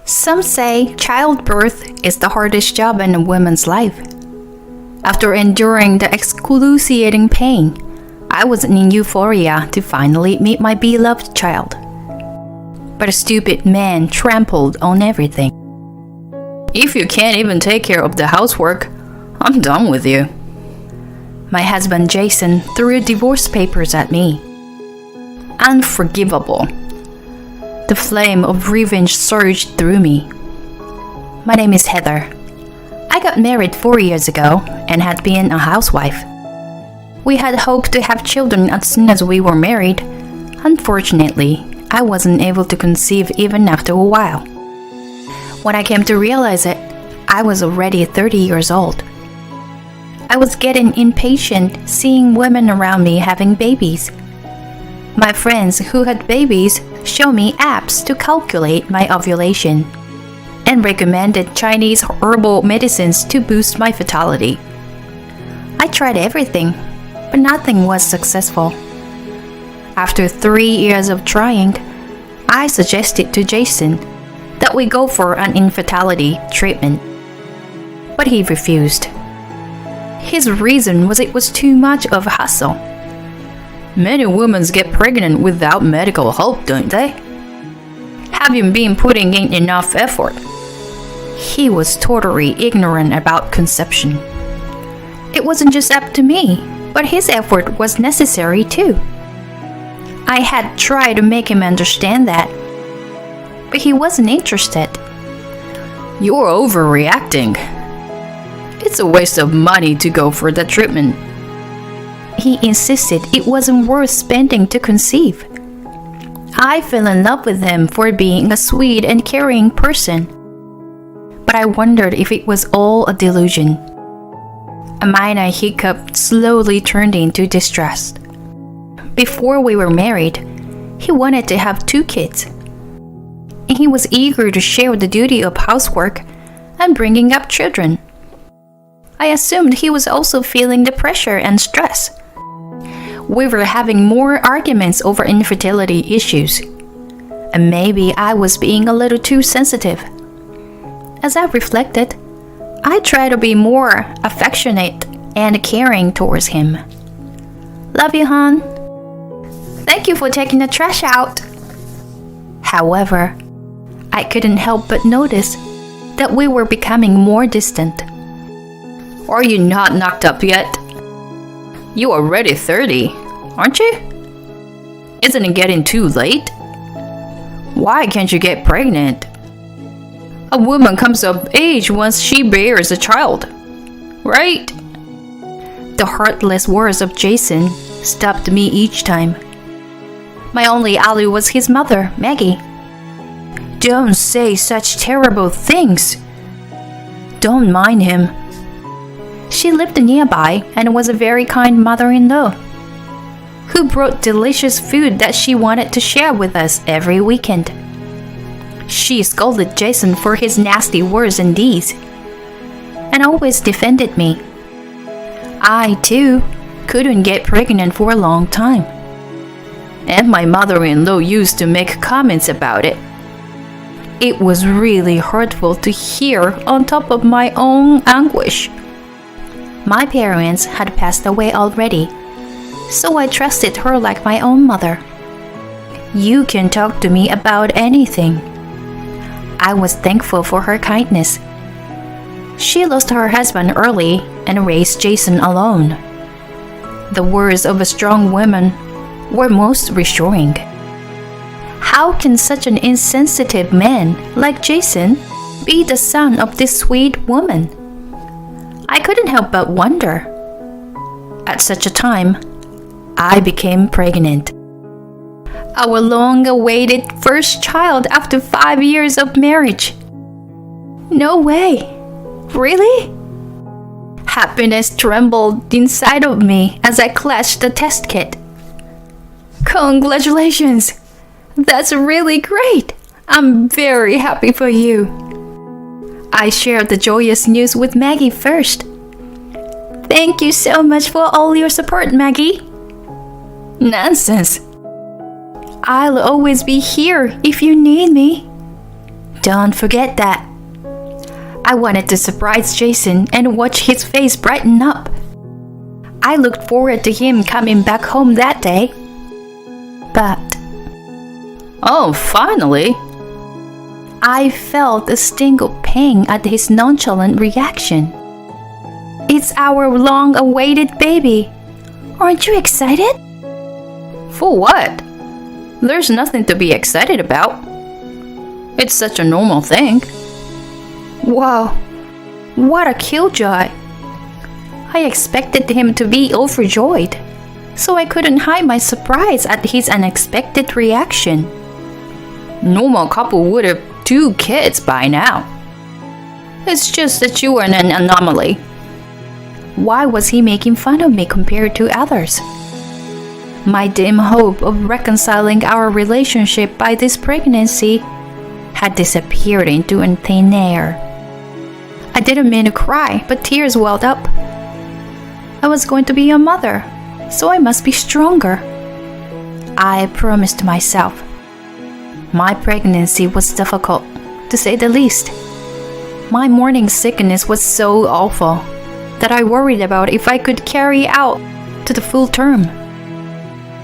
Some say childbirth is the hardest job in a woman's life. After enduring the excruciating pain, I was in euphoria to finally meet my beloved child. But a stupid man trampled on everything. If you can't even take care of the housework, I'm done with you. My husband Jason threw divorce papers at me. Unforgivable. The flame of revenge surged through me. My name is Heather. I got married 4 years ago and had been a housewife. We had hoped to have children as soon as we were married. Unfortunately, I wasn't able to conceive even after a while. When I came to realize it, I was already 30 years old. I was getting impatient seeing women around me having babies. My friends who had babies showed me apps to calculate my ovulation and recommended Chinese herbal medicines to boost my fertility. I tried everything, but nothing was successful. After 3 years of trying, I suggested to Jason that we go for an infertility treatment, but he refused. His reason was it was too much of a hassle. Many women get pregnant without medical help, don't they? Have you been putting in enough effort? He was totally ignorant about conception. It wasn't just up to me, but his effort was necessary too. I had tried to make him understand that, but he wasn't interested. You're overreacting. It's a waste of money to go for the treatment. He insisted it wasn't worth spending to conceive. I fell in love with him for being a sweet and caring person. But I wondered if it was all a delusion. A minor hiccup slowly turned into distrust. Before we were married, he wanted to have 2 kids. And he was eager to share the duty of housework and bringing up children. I assumed he was also feeling the pressure and stress. We were having more arguments over infertility issues, and maybe I was being a little too sensitive. As I reflected, I tried to be more affectionate and caring towards him. Love you, hon. Thank you for taking the trash out. However, I couldn't help but notice that we were becoming more distant. Are you not knocked up yet? You are already 30, aren't you? Isn't it getting too late? Why can't you get pregnant? A woman comes of age once she bears a child, right? The heartless words of Jason stopped me each time. My only ally was his mother, Maggie. Don't say such terrible things. Don't mind him. She lived nearby and was a very kind mother-in-law who brought delicious food that she wanted to share with us every weekend. She scolded Jason for his nasty words and deeds and always defended me. I, too, couldn't get pregnant for a long time. And my mother-in-law used to make comments about it. It was really hurtful to hear on top of my own anguish. My parents had passed away already, so I trusted her like my own mother. You can talk to me about anything. I was thankful for her kindness. She lost her husband early and raised Jason alone. The words of a strong woman were most reassuring. How can such an insensitive man like Jason be the son of this sweet woman? I couldn't help but wonder. At such a time, I became pregnant. Our long-awaited first child after 5 years of marriage. No way. Really? Happiness trembled inside of me as I clutched the test kit. Congratulations! That's really great! I'm very happy for you. I shared the joyous news with Maggie first. Thank you so much for all your support, Maggie. Nonsense. I'll always be here if you need me. Don't forget that. I wanted to surprise Jason and watch his face brighten up. I looked forward to him coming back home that day. But... Oh, finally! I felt a sting of pain at his nonchalant reaction. It's our long-awaited baby. Aren't you excited? For what? There's nothing to be excited about. It's such a normal thing. Wow, what a killjoy. I expected him to be overjoyed, so I couldn't hide my surprise at his unexpected reaction. Normal couple would have 2 kids by now. It's just that you are an anomaly. Why was he making fun of me compared to others? My dim hope of reconciling our relationship by this pregnancy had disappeared into thin air. I didn't mean to cry, but tears welled up. I was going to be a mother, so I must be stronger. I promised myself. My pregnancy was difficult, to say the least. My morning sickness was so awful that I worried about if I could carry out to the full term.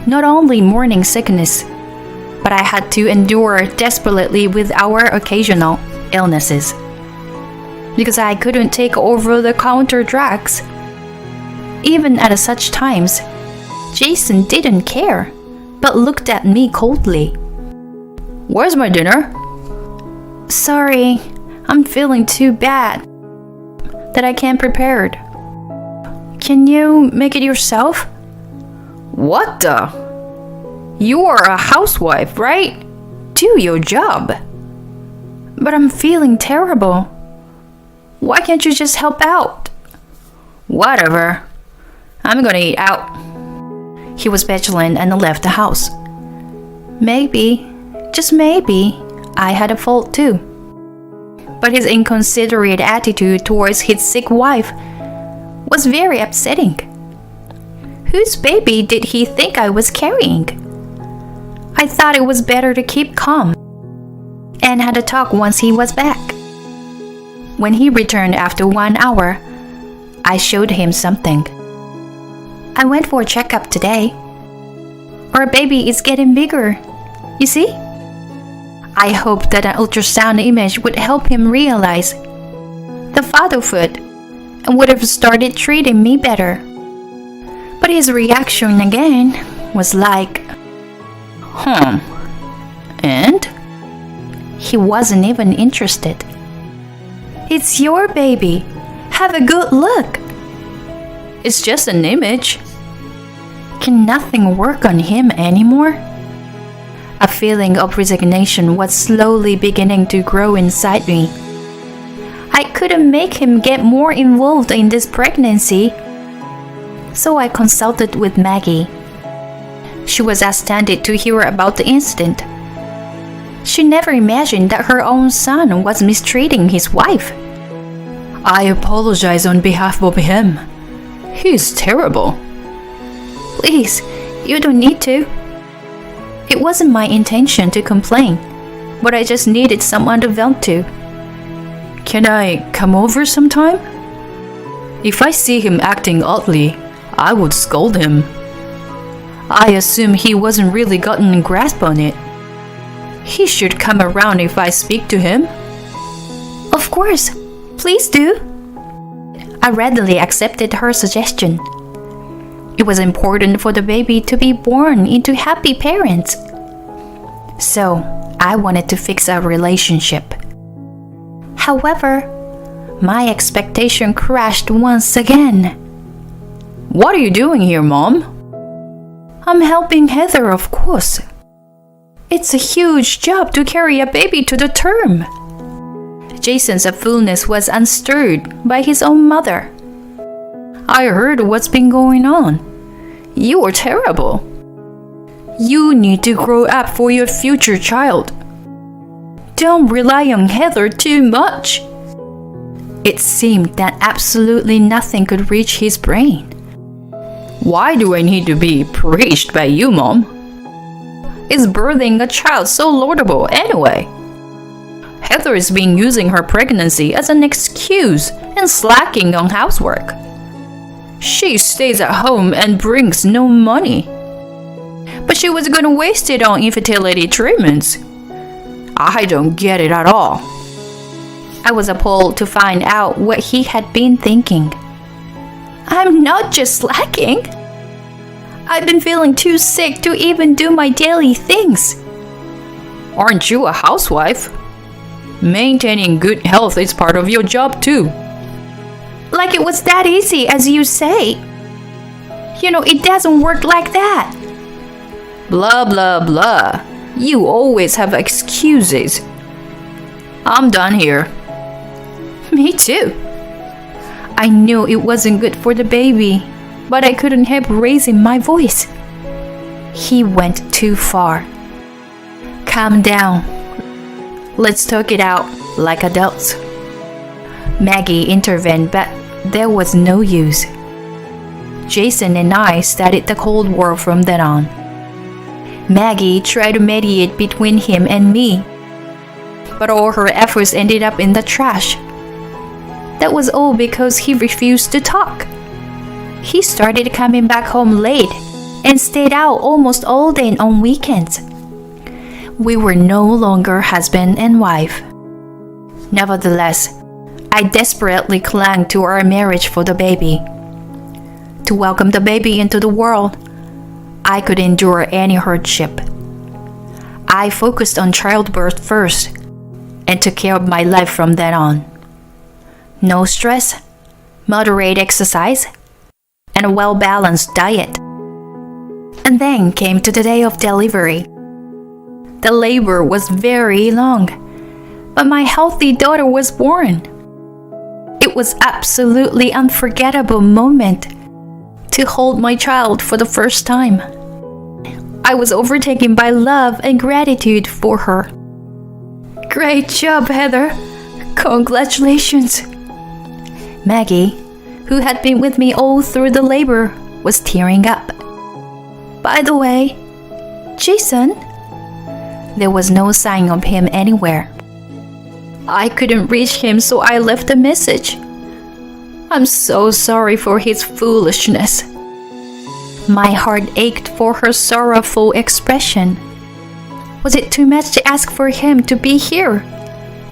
Not only morning sickness, but I had to endure desperately with our occasional illnesses. Because I couldn't take over-the-counter drugs. Even at such times, Jason didn't care, but looked at me coldly. Where's my dinner? Sorry, I'm feeling too bad that I can't prepare it. Can you make it yourself? What the? You are a housewife, right? Do your job. But I'm feeling terrible. Why can't you just help out? Whatever. I'm gonna eat out. He was petulant and left the house. Maybe, just maybe, I had a fault too. But his inconsiderate attitude towards his sick wife was very upsetting. Whose baby did he think I was carrying? I thought it was better to keep calm and had a talk once he was back. When he returned after 1 hour, I showed him something. I went for a checkup today. Our baby is getting bigger. You see? I hoped that an ultrasound image would help him realize the fatherhood and would have started treating me better. But his reaction again was like, And? He wasn't even interested. It's your baby. Have a good look. It's just an image. Can nothing work on him anymore? A feeling of resignation was slowly beginning to grow inside me. I couldn't make him get more involved in this pregnancy. So I consulted with Maggie. She was astounded to hear about the incident. She never imagined that her own son was mistreating his wife. I apologize on behalf of him. He's terrible. Please, you don't need to. It wasn't my intention to complain, but I just needed someone to vent to. Can I come over sometime? If I see him acting oddly, I would scold him. I assume he wasn't really gotten a grasp on it. He should come around if I speak to him. Of course, please do. I readily accepted her suggestion. It was important for the baby to be born into happy parents. So, I wanted to fix our relationship. However, my expectation crashed once again. What are you doing here, Mom? I'm helping Heather, of course. It's a huge job to carry a baby to the term. Jason's fullness was unstirred by his own mother. I heard what's been going on. You are terrible. You need to grow up for your future child. Don't rely on Heather too much. It seemed that absolutely nothing could reach his brain. Why do I need to be preached by you, Mom? Is birthing a child so laudable anyway? Heather's been using her pregnancy as an excuse and slacking on housework. She stays at home and brings no money. But she was going to waste it on infertility treatments. I don't get it at all. I was appalled to find out what he had been thinking. I'm not just slacking. I've been feeling too sick to even do my daily things. Aren't you a housewife? Maintaining good health is part of your job too. Like it was that easy as you say. You know, it doesn't work like that. Blah blah blah. You always have excuses. I'm done here. Me too. I knew it wasn't good for the baby, but I couldn't help raising my voice. He went too far. Calm down. Let's talk it out like adults. Maggie intervened, but there was no use. Jason and I started the Cold War from then on. Maggie tried to mediate between him and me, but all her efforts ended up in the trash. That was all because he refused to talk. He started coming back home late and stayed out almost all day on weekends. We were no longer husband and wife. Nevertheless, I desperately clung to our marriage for the baby. To welcome the baby into the world, I could endure any hardship. I focused on childbirth first and took care of my life from then on. No stress, moderate exercise, and a well-balanced diet. And then came to the day of delivery. The labor was very long, but my healthy daughter was born. It was absolutely unforgettable moment to hold my child for the first time. I was overtaken by love and gratitude for her. Great job, Heather. Congratulations. Maggie, who had been with me all through the labor, was tearing up. By the way, Jason? There was no sign of him anywhere. I couldn't reach him, so I left a message. I'm so sorry for his foolishness. My heart ached for her sorrowful expression. Was it too much to ask for him to be here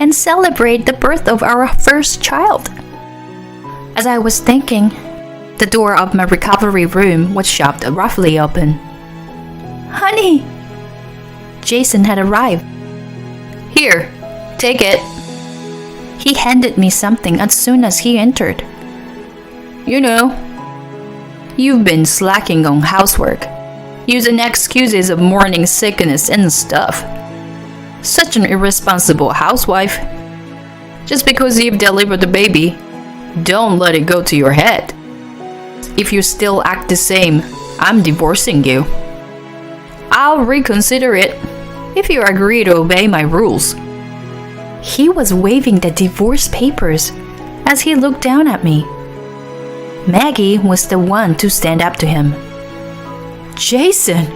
and celebrate the birth of our first child? As I was thinking, the door of my recovery room was shoved roughly open. Honey! Jason had arrived. Here, take it. He handed me something as soon as he entered. You know, you've been slacking on housework, using excuses of morning sickness and stuff. Such an irresponsible housewife. Just because you've delivered the baby, don't let it go to your head. If you still act the same, I'm divorcing you. I'll reconsider it if you agree to obey my rules. He was waving the divorce papers as he looked down at me. Maggie was the one to stand up to him. Jason,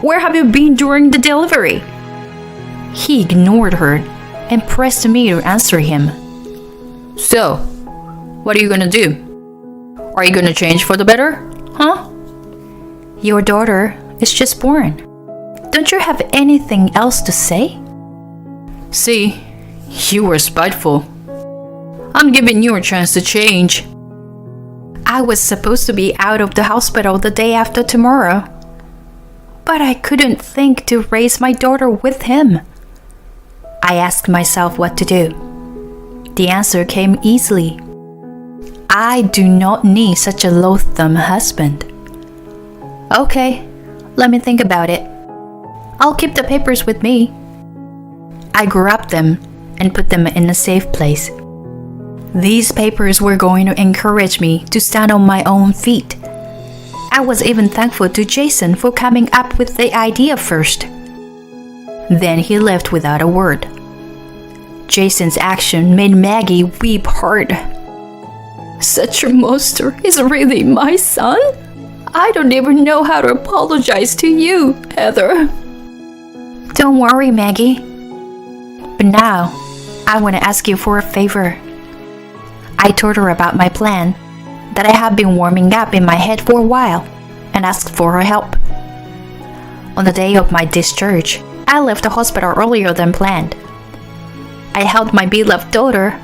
where have you been during the delivery? He ignored her and pressed me to answer him. So, what are you gonna do? Are you gonna change for the better? Huh? Your daughter is just born. Don't you have anything else to say? See, you were spiteful. I'm giving you a chance to change. I was supposed to be out of the hospital the day after tomorrow, but I couldn't think to raise my daughter with him. I asked myself what to do. The answer came easily. I do not need such a loathsome husband. Okay, let me think about it. I'll keep the papers with me. I grabbed them and put them in a safe place. These papers were going to encourage me to stand on my own feet. I was even thankful to Jason for coming up with the idea first. Then he left without a word. Jason's action made Maggie weep hard. Such a monster is really my son? I don't even know how to apologize to you, Heather. Don't worry, Maggie. But now, I want to ask you for a favor. I told her about my plan, that I had been warming up in my head for a while, and asked for her help. On the day of my discharge, I left the hospital earlier than planned. I held my beloved daughter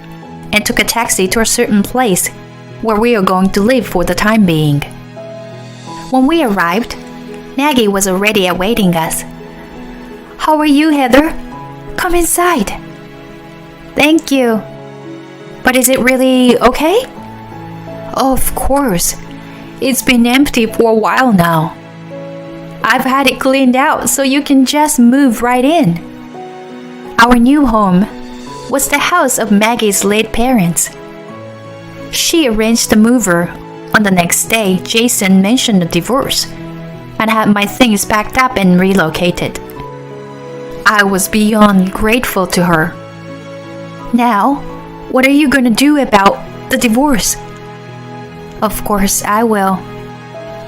and took a taxi to a certain place where we are going to live for the time being. When we arrived, Maggie was already awaiting us. "How are you, Heather? Come inside." "Thank you. But is it really okay?" "Of course. It's been empty for a while now. I've had it cleaned out so you can just move right in." Our new home was the house of Maggie's late parents. She arranged the mover. On the next day, Jason mentioned the divorce and had my things packed up and relocated. I was beyond grateful to her. "Now, what are you gonna do about the divorce?" "Of course I will.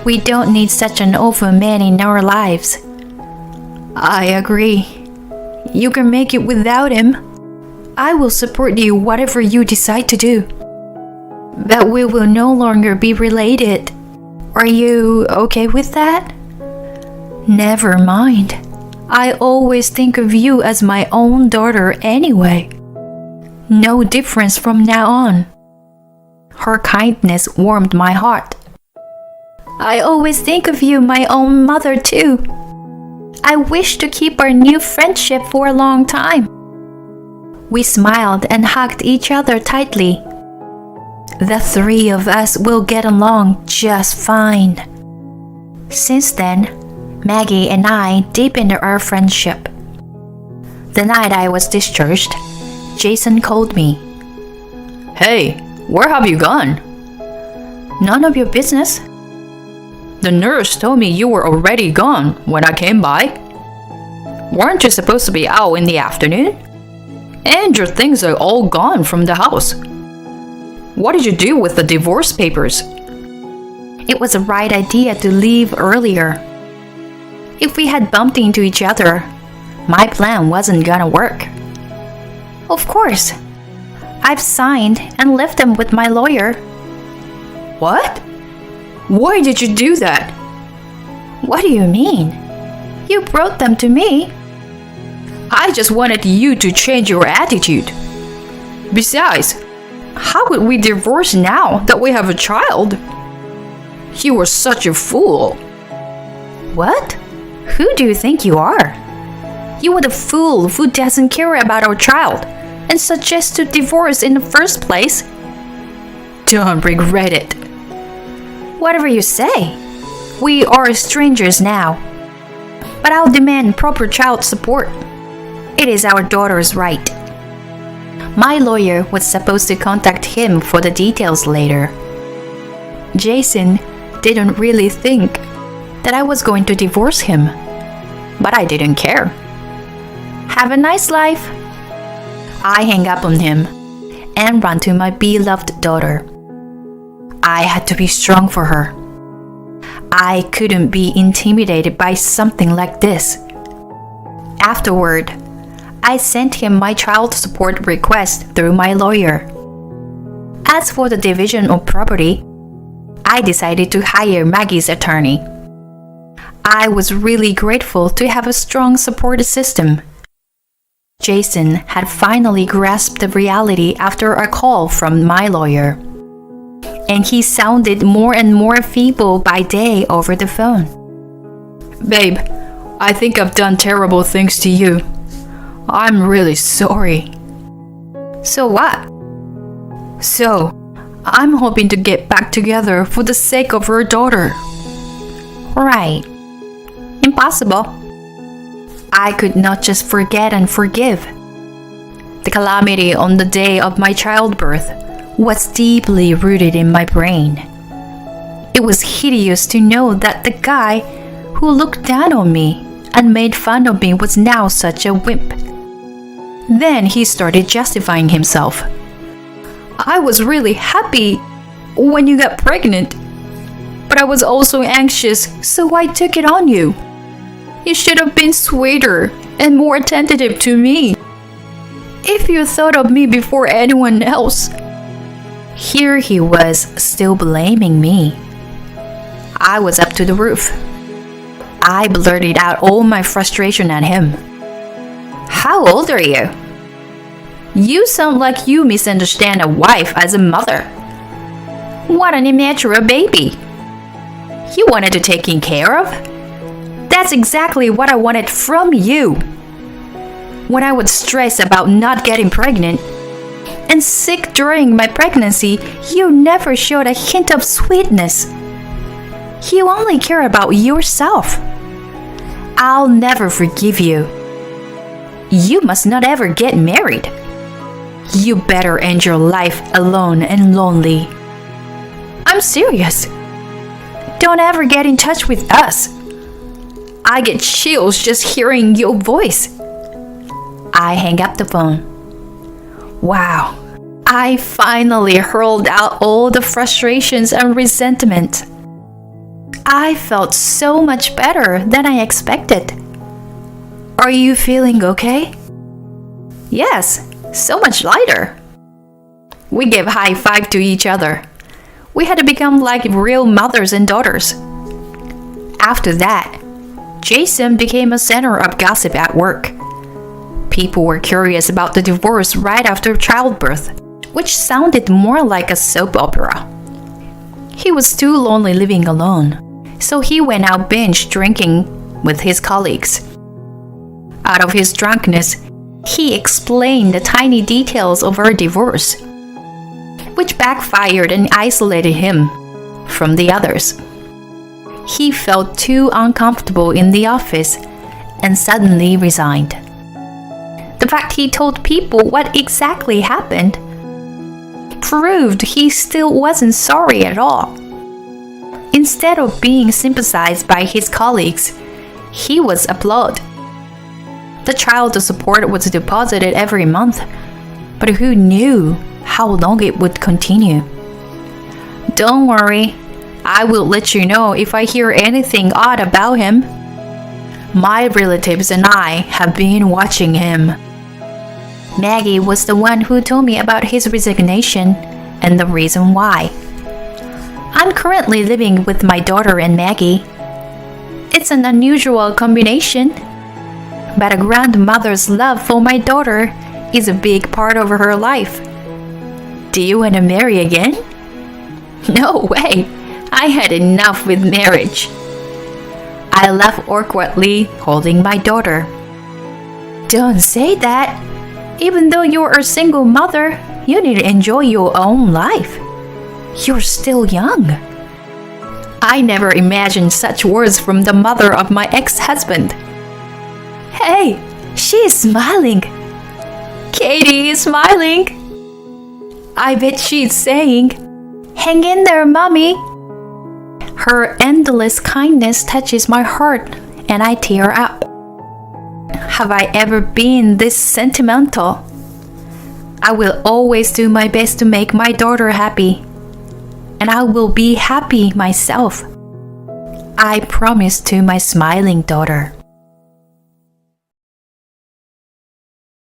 We don't need such an awful man in our lives." "I agree. You can make it without him. I will support you whatever you decide to do. But we will no longer be related. Are you okay with that?" "Never mind. I always think of you as my own daughter anyway. No difference from now on." Her kindness warmed my heart. "I always think of you my own mother too. I wish to keep our new friendship for a long time." We smiled and hugged each other tightly. The three of us will get along just fine. Since then, Maggie and I deepened our friendship. The night I was discharged, Jason called me. Hey, where have you gone? "None of your business." The nurse told me you were already gone when I came by. Weren't you supposed to be out in the afternoon? And your things are all gone from the house. What did you do with the divorce papers? It was the right idea to leave earlier. If we had bumped into each other, my plan wasn't gonna work. Of course. I've signed and left them with my lawyer. What? Why did you do that? What do you mean? You brought them to me. I just wanted you to change your attitude. Besides, how could we divorce now that we have a child? You were such a fool. What? Who do you think you are? You are the fool who doesn't care about our child and suggests to divorce in the first place. Don't regret it. Whatever you say. We are strangers now. But I'll demand proper child support. It is our daughter's right. My lawyer was supposed to contact him for the details later. Jason didn't really think that I was going to divorce him, but I didn't care. Have a nice life. I hang up on him and run to my beloved daughter. I had to be strong for her. I couldn't be intimidated by something like this. Afterward, I sent him my child support request through my lawyer. As for the division of property, I decided to hire Maggie's attorney. I was really grateful to have a strong support system. Jason had finally grasped the reality after a call from my lawyer, and he sounded more and more feeble by day over the phone. Babe, I think I've done terrible things to you. I'm really sorry. So what? So, I'm hoping to get back together for the sake of her daughter. Right. Impossible. I could not just forget and forgive. The calamity on the day of my childbirth was deeply rooted in my brain. It was hideous to know that the guy who looked down on me and made fun of me was now such a wimp. Then he started justifying himself. I was really happy when you got pregnant, but I was also anxious, so I took it on you. You should have been sweeter and more attentive to me. If you thought of me before anyone else. Here he was, still blaming me. I was up to the roof. I blurted out all my frustration at him. How old are you? You sound like you misunderstand a wife as a mother. What an immature baby. You wanted to take care of? That's exactly what I wanted from you. When I would stress about not getting pregnant and sick during my pregnancy, you never showed a hint of sweetness. You only care about yourself. I'll never forgive you. You must not ever get married. You better end your life alone and lonely. I'm serious. Don't ever get in touch with us. I get chills just hearing your voice. I hang up the phone. Wow, I finally hurled out all the frustrations and resentment. I felt so much better than I expected. Are you feeling okay? Yes, so much lighter. We gave high five to each other. We had to become like real mothers and daughters. After that, Jason became a center of gossip at work. People were curious about the divorce right after childbirth, which sounded more like a soap opera. He was too lonely living alone, so he went out binge drinking with his colleagues. Out of his drunkenness, he explained the tiny details of our divorce, which backfired and isolated him from the others. He felt too uncomfortable in the office and suddenly resigned. The fact he told people what exactly happened proved he still wasn't sorry at all. Instead of being sympathized by his colleagues, he was applauded. The child support was deposited every month, but who knew how long it would continue? Don't worry, I will let you know if I hear anything odd about him. My relatives and I have been watching him. Maggie was the one who told me about his resignation and the reason why. I'm currently living with my daughter and Maggie. It's an unusual combination, but a grandmother's love for my daughter is a big part of her life. Do you want to marry again? No way! I had enough with marriage. I laughed awkwardly, holding my daughter. Don't say that. Even though you're a single mother, you need to enjoy your own life. You're still young. I never imagined such words from the mother of my ex-husband. Hey, she is smiling. Katie is smiling. I bet she's saying, "Hang in there, Mommy." Her endless kindness touches my heart and I tear up. Have I ever been this sentimental? I will always do my best to make my daughter happy, and I will be happy myself. I promise to my smiling daughter.